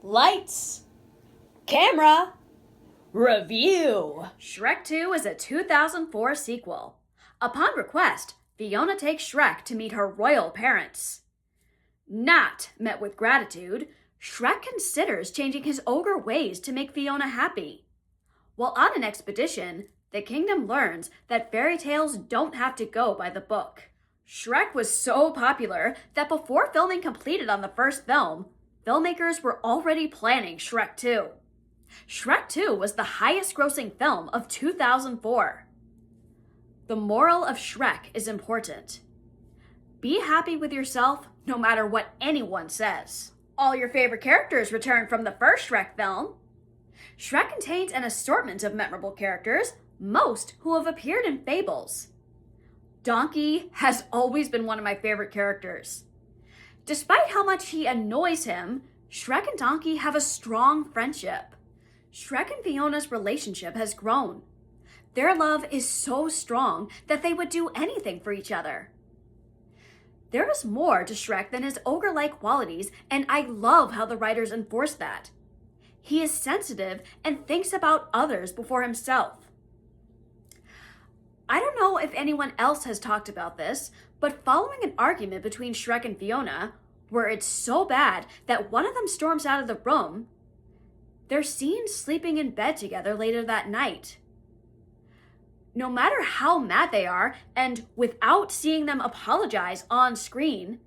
Lights, camera, review. Shrek 2 is a 2004 sequel. Upon request, Fiona takes Shrek to meet her royal parents. Not met with gratitude, Shrek considers changing his ogre ways to make Fiona happy. While on an expedition, the kingdom learns that fairy tales don't have to go by the book. Shrek was so popular that before filming completed on the first film, filmmakers were already planning Shrek 2. Shrek 2 was the highest-grossing film of 2004. The moral of Shrek is important. Be happy with yourself no matter what anyone says. All your favorite characters return from the first Shrek film. Shrek contains an assortment of memorable characters, most who have appeared in fables. Donkey has always been one of my favorite characters. Despite how much he annoys him, Shrek and Donkey have a strong friendship. Shrek and Fiona's relationship has grown. Their love is so strong that they would do anything for each other. There is more to Shrek than his ogre-like qualities, and I love how the writers enforce that. He is sensitive and thinks about others before himself. I don't know if anyone else has talked about this, but following an argument between Shrek and Fiona, where it's so bad that one of them storms out of the room, they're seen sleeping in bed together later that night. No matter how mad they are, and without seeing them apologize on screen,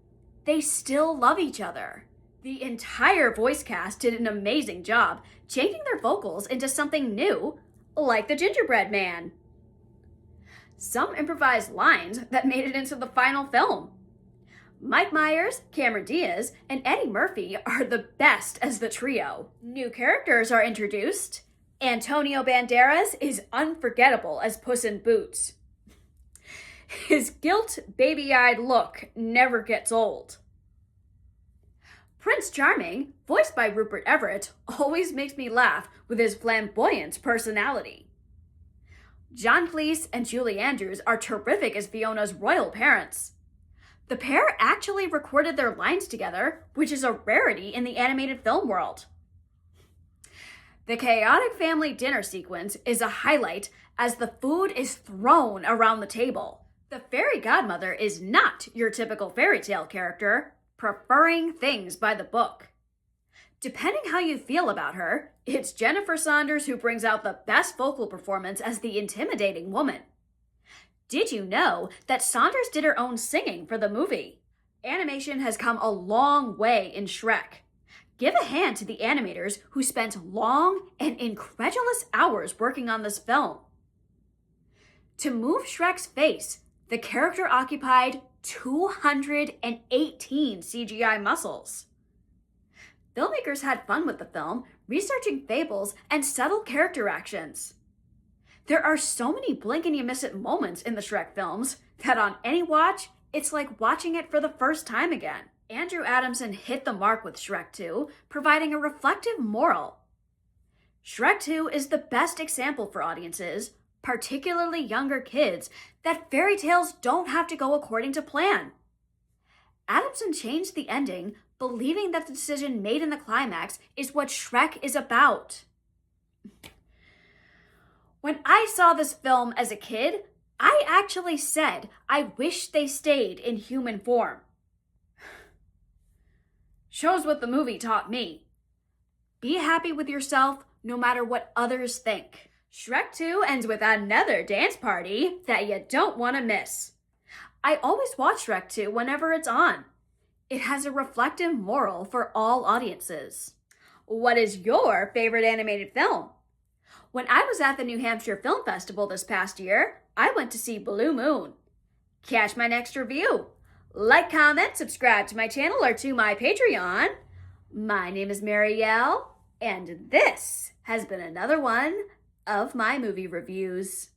they still love each other. The entire voice cast did an amazing job changing their vocals into something new, like the Gingerbread Man. Some improvised lines that made it into the final film. Mike Myers, Cameron Diaz, and Eddie Murphy are the best as the trio. New characters are introduced. Antonio Banderas is unforgettable as Puss in Boots. His guilt, baby-eyed look never gets old. Prince Charming, voiced by Rupert Everett, always makes me laugh with his flamboyant personality. John Cleese and Julie Andrews are terrific as Fiona's royal parents. The pair actually recorded their lines together, which is a rarity in the animated film world. The chaotic family dinner sequence is a highlight as the food is thrown around the table. The fairy godmother is not your typical fairy tale character, preferring things by the book. Depending how you feel about her, it's Jennifer Saunders who brings out the best vocal performance as the intimidating woman. Did you know that Saunders did her own singing for the movie? Animation has come a long way in Shrek. Give a hand to the animators who spent long and incredulous hours working on this film. To move Shrek's face, the character occupied 218 CGI muscles. Filmmakers had fun with the film, researching fables and subtle character actions. There are so many blink-and-you-miss-it moments in the Shrek films that on any watch, it's like watching it for the first time again. Andrew Adamson hit the mark with Shrek 2, providing a reflective moral. Shrek 2 is the best example for audiences, particularly younger kids, that fairy tales don't have to go according to plan. Adamson changed the ending, believing that the decision made in the climax is what Shrek is about. When I saw this film as a kid, I actually said I wish they stayed in human form. Shows what the movie taught me. Be happy with yourself no matter what others think. Shrek 2 ends with another dance party that you don't want to miss. I always watch Shrek 2 whenever it's on. It has a reflective moral for all audiences. What is your favorite animated film? When I was at the New Hampshire Film Festival this past year, I went to see Blue Moon. Catch my next review. Like, comment, subscribe to my channel or to my Patreon. My name is Marielle, and this has been another one of my movie reviews.